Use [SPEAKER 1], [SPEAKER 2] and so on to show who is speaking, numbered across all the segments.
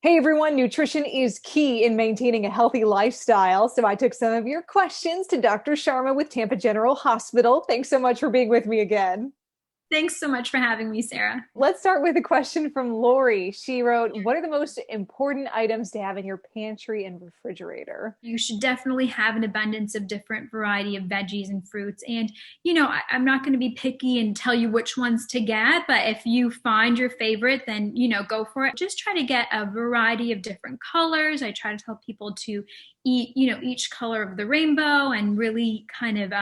[SPEAKER 1] Hey everyone, nutrition is key in maintaining a healthy lifestyle. So I took some of your questions to Dr. Sharma with Tampa General Hospital. Thanks so much for being with me again.
[SPEAKER 2] Thanks so much for having me, Sarah.
[SPEAKER 1] Let's start with a question from Lori. She wrote, what are the most important items to have in your pantry and refrigerator?
[SPEAKER 2] You should definitely have an abundance of different variety of veggies and fruits. And, I'm not going to be picky and tell you which ones to get, but if you find your favorite, then, go for it. Just try to get a variety of different colors. I try to tell people to eat, each color of the rainbow and really kind of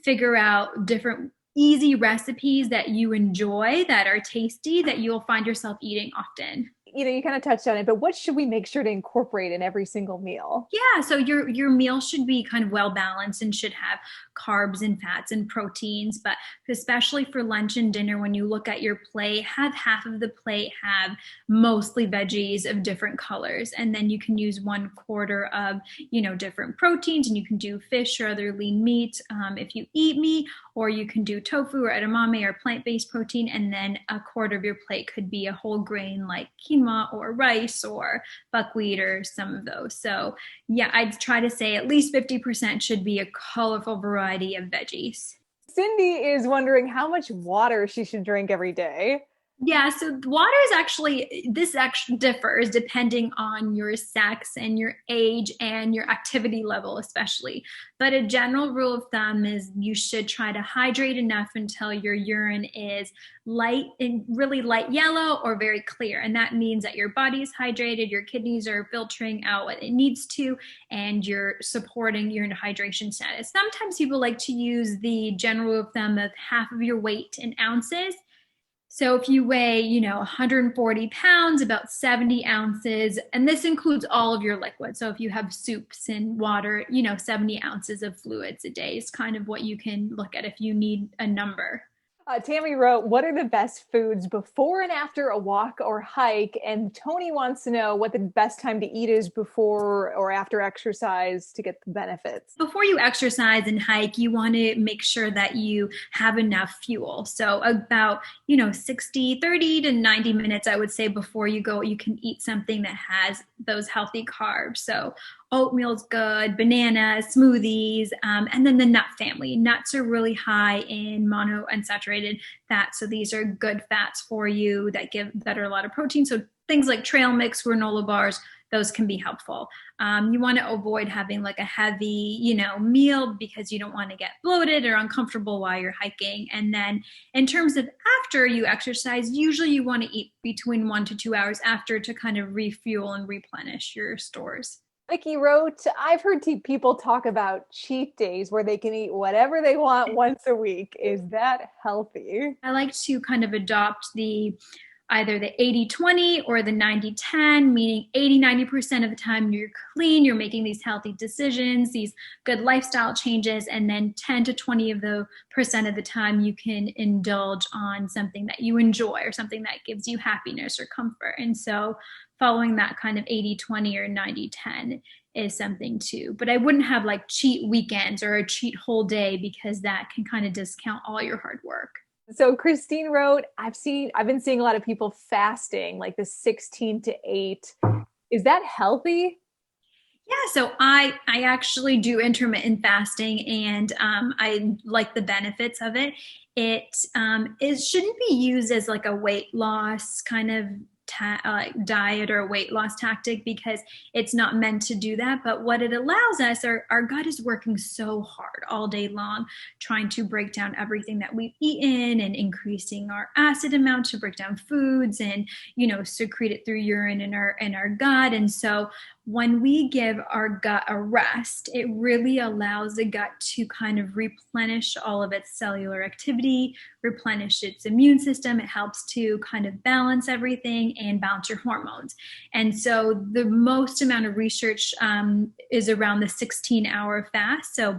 [SPEAKER 2] figure out different easy recipes that you enjoy, that are tasty, that you'll find yourself eating often.
[SPEAKER 1] You kind of touched on it, but what should we make sure to incorporate in every single meal?
[SPEAKER 2] Yeah, so your meal should be kind of well balanced and should have carbs and fats and proteins, but especially for lunch and dinner, when you look at your plate, have half of the plate have mostly veggies of different colors, and then you can use 1/4 of different proteins, and you can do fish or other lean meat if you eat meat, or you can do tofu or edamame or plant-based protein, and then 1/4 of your plate could be a whole grain like quinoa or rice or buckwheat or some of those. So yeah, I'd try to say at least 50% should be a colorful variety of veggies.
[SPEAKER 1] Cindy is wondering how much water she should drink every day.
[SPEAKER 2] Yeah, so water is actually, this actually differs depending on your sex and your age and your activity level, especially. But a general rule of thumb is you should try to hydrate enough until your urine is light and really light yellow or very clear. And that means that your body is hydrated, your kidneys are filtering out what it needs to, and you're supporting your hydration status. Sometimes people like to use the general rule of thumb of half of your weight in ounces. So if you weigh, 140 pounds, about 70 ounces, and this includes all of your liquids. So if you have soups and water, 70 ounces of fluids a day is kind of what you can look at if you need a number.
[SPEAKER 1] Tammy wrote, what are the best foods before and after a walk or hike? And Tony wants to know what the best time to eat is before or after exercise to get the benefits.
[SPEAKER 2] Before you exercise and hike, you want to make sure that you have enough fuel. So about, 60, 30 to 90 minutes, I would say, before you go, you can eat something that has those healthy carbs. So oatmeal's good, bananas, smoothies, and then the nut family. Nuts are really high in monounsaturated fats, so these are good fats for you that are a lot of protein. So things like trail mix, granola bars, those can be helpful. You want to avoid having like a heavy, meal because you don't want to get bloated or uncomfortable while you're hiking. And then in terms of after you exercise, usually you want to eat between 1 to 2 hours after to kind of refuel and replenish your stores.
[SPEAKER 1] Vicky wrote, I've heard people talk about cheat days where they can eat whatever they want once a week. Is that healthy?
[SPEAKER 2] I like to kind of adopt either the 80/20 or the 90/10, meaning 80-90% of the time you're clean, you're making these healthy decisions, these good lifestyle changes, and then 10 to 20 of the percent of the time you can indulge on something that you enjoy or something that gives you happiness or comfort. And so following that kind of 80/20 or 90/10 is something too. But I wouldn't have like cheat weekends or a cheat whole day because that can kind of discount all your hard work.
[SPEAKER 1] So Christine wrote, I've been seeing a lot of people fasting, like the 16 to 8. Is that healthy?
[SPEAKER 2] Yeah, so I actually do intermittent fasting, and I like the benefits of it. It shouldn't be used as like a weight loss kind of diet or weight loss tactic because it's not meant to do that. But what it allows us, our gut is working so hard all day long, trying to break down everything that we've eaten and increasing our acid amount to break down foods and secrete it through urine in our gut. And so when we give our gut a rest, it really allows the gut to kind of replenish all of its cellular activity, replenish its immune system. It helps to kind of balance everything and balance your hormones. And so the most amount of research is around the 16-hour fast. So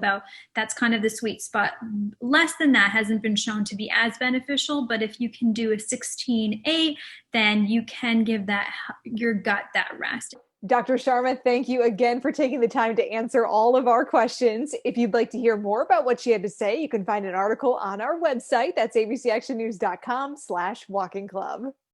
[SPEAKER 2] that's kind of the sweet spot. Less than that hasn't been shown to be as beneficial, but if you can do a 16-8, then you can give your gut that rest.
[SPEAKER 1] Dr. Sharma, thank you again for taking the time to answer all of our questions. If you'd like to hear more about what she had to say, you can find an article on our website. That's abcactionnews.com/walking club.